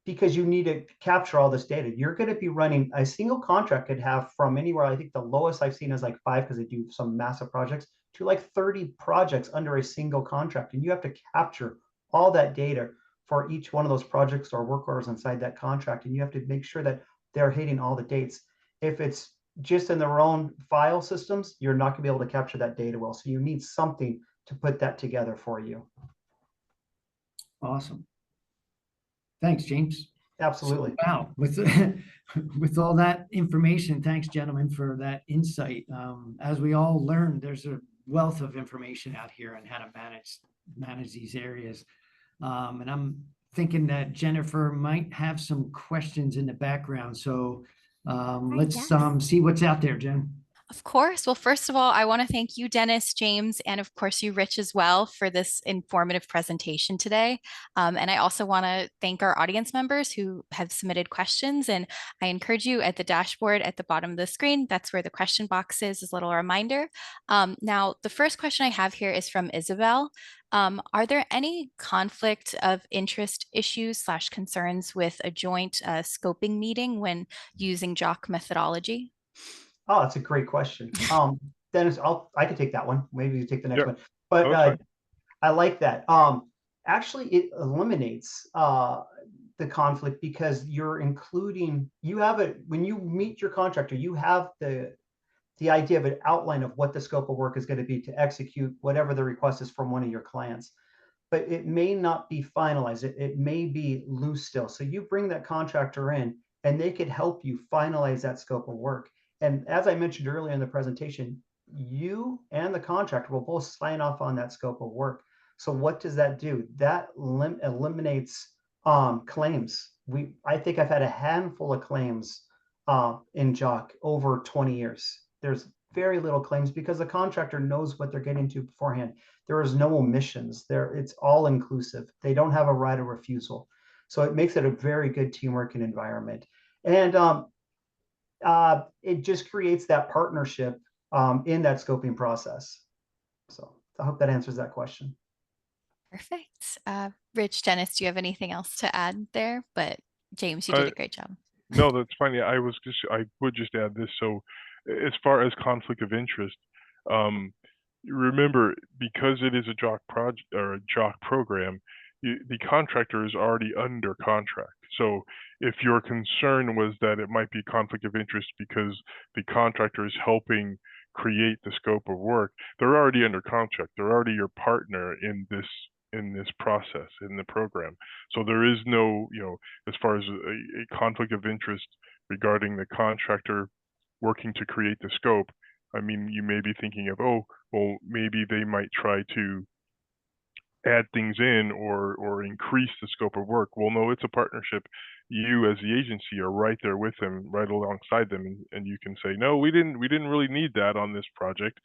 Because you need to capture all this data. You're going to be running a single contract could have from anywhere. I think the lowest I've seen is like 5 because they do some massive projects to like 30 projects under a single contract. And you have to capture all that data for each one of those projects or work orders inside that contract. And you have to make sure that they're hitting all the dates. If it's just in their own file systems, you're not going to be able to capture that data well. So you need something to put that together for you. Awesome. Thanks, James. Absolutely. So, wow, with all that information, thanks, gentlemen, for that insight. As we all learned, there's a wealth of information out here on how to manage these areas. And I'm thinking that Jennifer might have some questions in the background. So let's see what's out there, Jen. Of course. Well, first of all, I want to thank you, Dennis, James, and of course you, Rich, as well, for this informative presentation today. And I also want to thank our audience members who have submitted questions. And I encourage you at the dashboard at the bottom of the screen, that's where the question box is, as a little reminder. Now, the first question I have here is from Isabel. Are there any conflict of interest issues / concerns with a joint scoping meeting when using JOC methodology? Oh, that's a great question. Dennis, I could take that one. Maybe you take the next one. But I like that. Actually, it eliminates the conflict because you're including, when you meet your contractor, you have the idea of an outline of what the scope of work is going to be to execute whatever the request is from one of your clients. But it may not be finalized. It may be loose still. So you bring that contractor in and they could help you finalize that scope of work. And as I mentioned earlier in the presentation, you and the contractor will both sign off on that scope of work. So what does that do? That eliminates claims. I think I've had a handful of claims in JOC over 20 years. There's very little claims because the contractor knows what they're getting to beforehand. There is no omissions. It's all inclusive. They don't have a right of refusal. So it makes it a very good teamwork and environment. And it just creates that partnership in that scoping process. So I hope that answers that question. Perfect. Rich, Dennis, do you have anything else to add there? But James, you did a great job. No, that's fine. I would just add this. So as far as conflict of interest, remember, because it is a JOC project or a JOC program, the contractor is already under contract. So if your concern was that it might be conflict of interest because the contractor is helping create the scope of work, they're already under contract. They're already your partner in this process, in the program. So there is no, as far as a conflict of interest regarding the contractor working to create the scope. I mean, you may be thinking of, oh, well, maybe they might try to add things in or increase the scope of work. Well, no, it's a partnership. You as the agency are right there with them, right alongside them, and you can say, no, we didn't really need that on this project.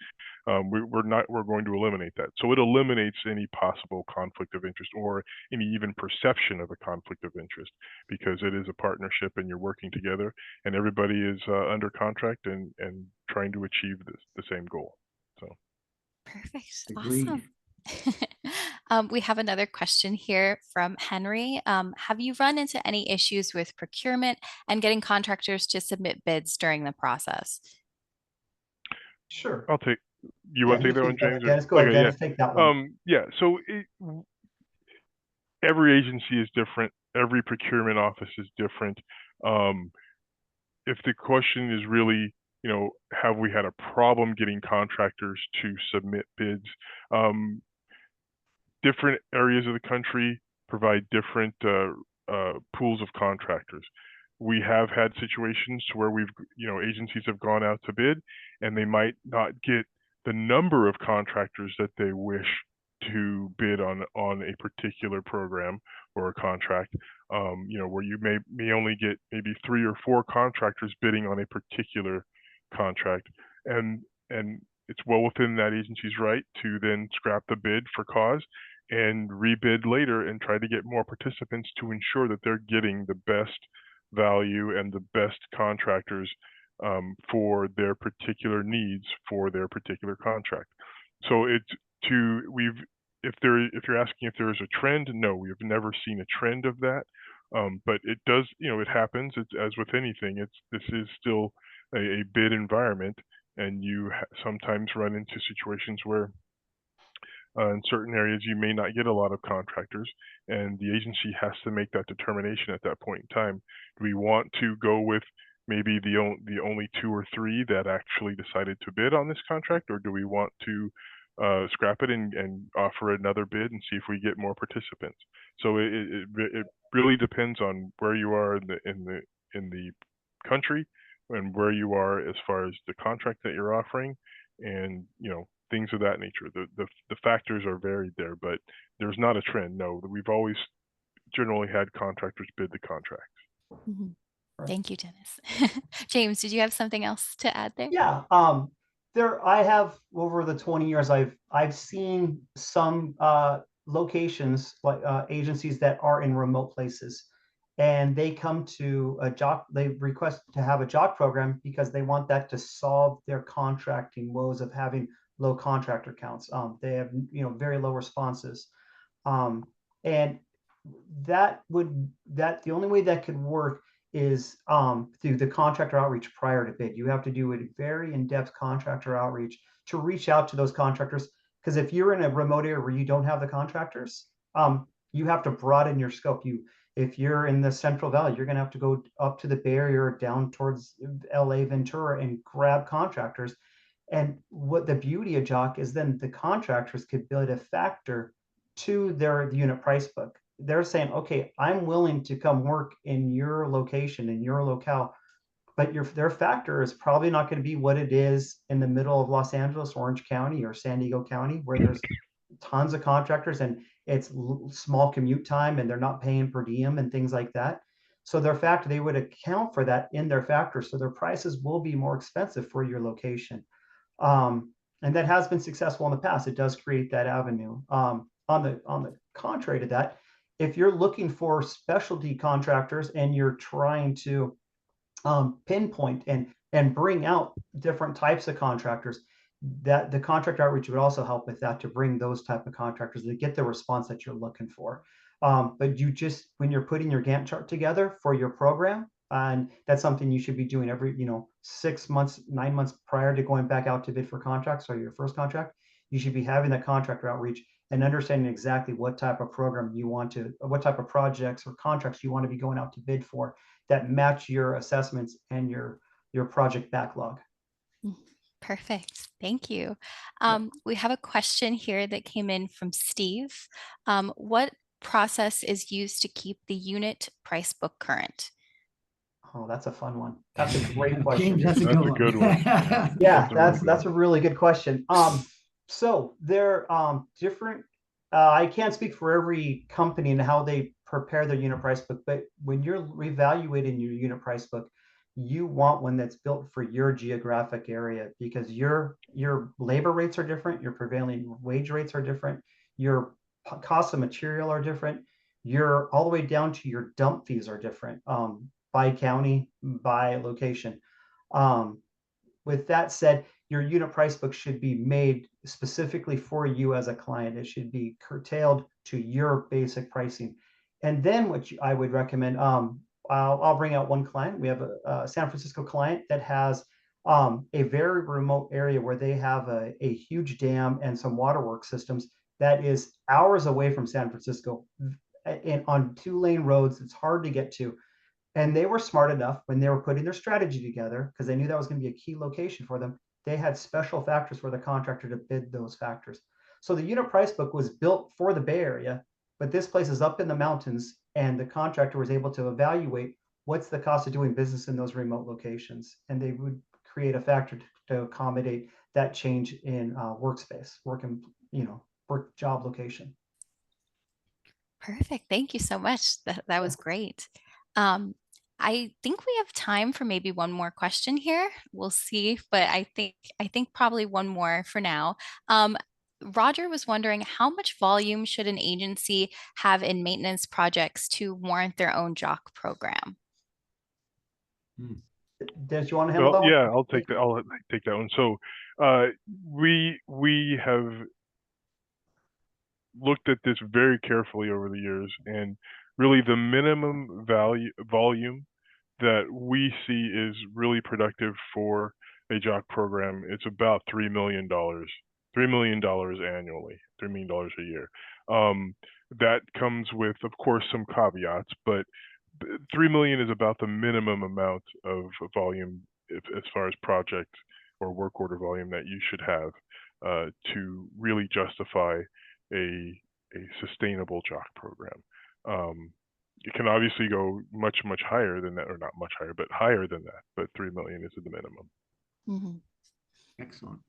We're going to eliminate that. So it eliminates any possible conflict of interest or any even perception of a conflict of interest, because it is a partnership and you're working together and everybody is under contract and trying to achieve the same goal. So Perfect. Agreed. Awesome. We have another question here from Henry. Have you run into any issues with procurement and getting contractors to submit bids during the process? Sure. I'll take. You want to take that one, James? Dennis, go ahead. Okay, Dennis, take that one. Yeah. So every agency is different. Every procurement office is different. If the question is really, have we had a problem getting contractors to submit bids? Different areas of the country provide different pools of contractors. We have had situations to where agencies have gone out to bid and they might not get the number of contractors that they wish to bid on a particular program or a contract, where you may only get maybe 3 or 4 contractors bidding on a particular contract, and it's well within that agency's right to then scrap the bid for cause and rebid later and try to get more participants to ensure that they're getting the best value and the best contractors for their particular needs for their particular contract. So if you're asking if there is a trend, no, we have never seen a trend of that. But it does, it happens. It's as with anything. This is still a bid environment, and you sometimes run into situations where in certain areas you may not get a lot of contractors, and the agency has to make that determination at that point in time. Do we want to go with maybe the only 2 or 3 that actually decided to bid on this contract, or do we want to scrap it and offer another bid and see if we get more participants? So it really depends on where you are in the country and where you are as far as the contract that you're offering, and things of that nature. The factors are varied there, but there's not a trend. No, we've always generally had contractors bid the contracts. Mm-hmm. Right. Thank you, Dennis. James, did you have something else to add there? Yeah. I have, over the 20 years, I've seen some locations, like agencies that are in remote places, and they come to they request to have a JOC program because they want that to solve their contracting woes of having low contractor counts. They have, very low responses. And the only way that could work is through the contractor outreach prior to bid. You have to do a very in-depth contractor outreach to reach out to those contractors. Because if you're in a remote area where you don't have the contractors, you have to broaden your scope. If you're in the Central Valley, you're going to have to go up to the Bay Area or down towards LA, Ventura, and grab contractors. And what the beauty of JOC is, then the contractors could build a factor to their unit price book. They're saying, okay, I'm willing to come work in your location, in your locale, but their factor is probably not going to be what it is in the middle of Los Angeles, Orange County, or San Diego County, where there's tons of contractors and it's small commute time and they're not paying per diem and things like that. So their factor, they would account for that in their factor. So their prices will be more expensive for your location. And that has been successful in the past. It does create that avenue. On the contrary to that, if you're looking for specialty contractors and you're trying to pinpoint and bring out different types of contractors, that the contractor outreach would also help with that, to bring those type of contractors to get the response that you're looking for. But when you're putting your Gantt chart together for your program, and that's something you should be doing every 6 months, 9 months prior to going back out to bid for contracts or your first contract, you should be having that contractor outreach and understanding exactly what type of program you want to, what type of projects or contracts you want to be going out to bid for that match your assessments and your project backlog. Perfect. Thank you. We have a question here that came in from Steve. What process is used to keep the unit price book current? Oh, that's a fun one. That's a great question. James, that's a That's good a one. good one. Yeah, a really that's a really good question. So they're different. I can't speak for every company and how they prepare their unit price book, but when you're reevaluating your unit price book, you want one that's built for your geographic area because your labor rates are different, your prevailing wage rates are different, your costs of material are different, your all the way down to your dump fees are different by county, by location. With that said, your unit price book should be made specifically for you as a client. It should be curtailed to your basic pricing. And then what I would recommend, I'll bring out one client. We have a San Francisco client that has a very remote area where they have a huge dam and some waterworks systems that is hours away from San Francisco and on 2-lane roads. It's hard to get to. And they were smart enough when they were putting their strategy together, because they knew that was going to be a key location for them. They had special factors for the contractor to bid those factors. So the unit price book was built for the Bay Area, but this place is up in the mountains, and the contractor was able to evaluate what's the cost of doing business in those remote locations. And they would create a factor to accommodate that change in workspace, work job location. Perfect. Thank you so much. That was great. I think we have time for maybe one more question here. We'll see, but I think probably one more for now. Roger was wondering how much volume should an agency have in maintenance projects to warrant their own JOC program? Dennis, you want to handle that one? Yeah, I'll take that. I'll take that one. So, we have looked at this very carefully over the years, and really the minimum volume that we see is really productive for a JOC program. It's about $3 million. $3 million annually, $3 million a year. That comes with, of course, some caveats, but 3 million is about the minimum amount of volume as far as project or work order volume that you should have to really justify a sustainable JOC program. It can obviously go much higher than that, or not much higher, but higher than that. But 3 million is the minimum. Mm-hmm. Excellent.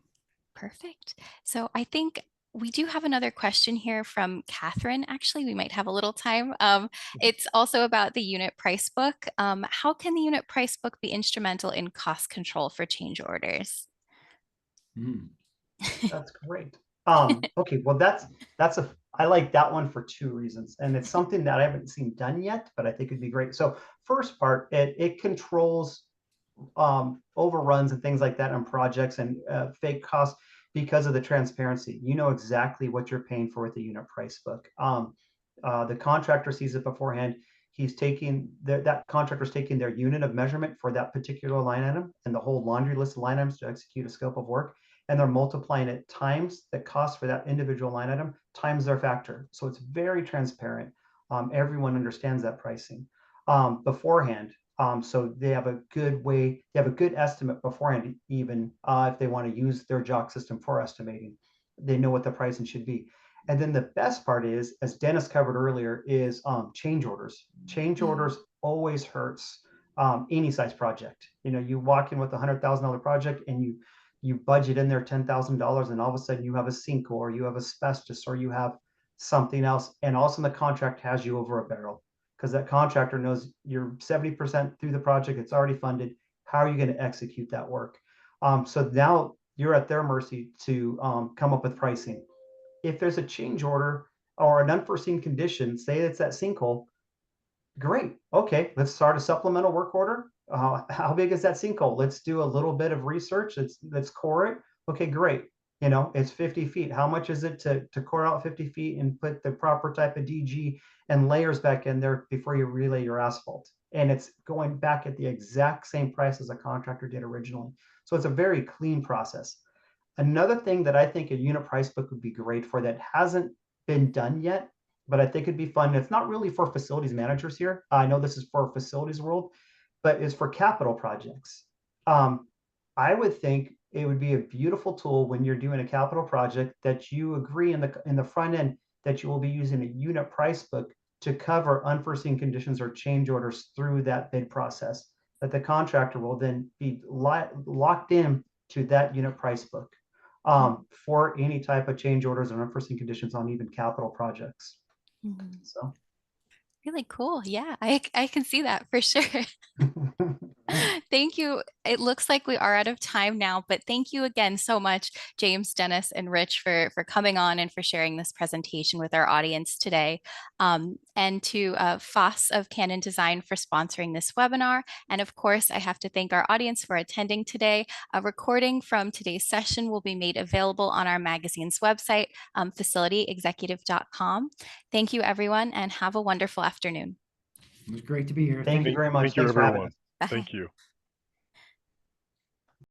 Perfect. So I think we do have another question here from Catherine. Actually, we might have a little time. It's also about the unit price book. How can the unit price book be instrumental in cost control for change orders? That's great. Okay, well, I like that one for 2 reasons, and it's something that I haven't seen done yet, but I think it'd be great. So first part, it controls overruns and things like that on projects and fake costs because of the transparency. You know exactly what you're paying for with the unit price book. The contractor sees it beforehand. He's taking that contractor's taking their unit of measurement for that particular line item and the whole laundry list of line items to execute a scope of work, and they're multiplying it times the cost for that individual line item times their factor. So it's very transparent. Everyone understands that pricing beforehand. So they have a good estimate beforehand, even if they want to use their JOC system for estimating. They know what the pricing should be. And then the best part is, as Dennis covered earlier, is change orders. Change orders always hurts any size project. You walk in with a $100,000 project and you budget in there $10,000, and all of a sudden you have a sinkhole, or you have asbestos, or you have something else, and all of a sudden the contract has you over a barrel because that contractor knows you're 70% through the project, it's already funded. How are you going to execute that work? So now you're at their mercy to come up with pricing. If there's a change order or an unforeseen condition, say it's that sinkhole, great. Okay, let's start a supplemental work order. How big is that sinkhole? Let's do a little bit of research. Let's core it. Okay, great. It's 50 feet. How much is it to core out 50 feet and put the proper type of DG and layers back in there before you relay your asphalt? And it's going back at the exact same price as a contractor did originally. So it's a very clean process. Another thing that I think a unit price book would be great for that hasn't been done yet, but I think it'd be fun. It's not really for facilities managers here. I know this is for facilities world, but is for capital projects. I would think it would be a beautiful tool when you're doing a capital project that you agree in the front end that you will be using a unit price book to cover unforeseen conditions or change orders through that bid process, that the contractor will then be locked in to that unit price book for any type of change orders or unforeseen conditions on even capital projects. Mhm. So Really cool. Yeah, I can see that for sure. Thank you. It looks like we are out of time now, but thank you again so much, James, Dennis, and Rich for coming on and for sharing this presentation with our audience today. And to Foss of Canon Design for sponsoring this webinar. And of course, I have to thank our audience for attending today. A recording from today's session will be made available on our magazine's website, facilityexecutive.com. Thank you, everyone, and have a wonderful afternoon. It was great to be here. thank you very much. Thank you, Thanks for having everyone. us. Bye. Thank you.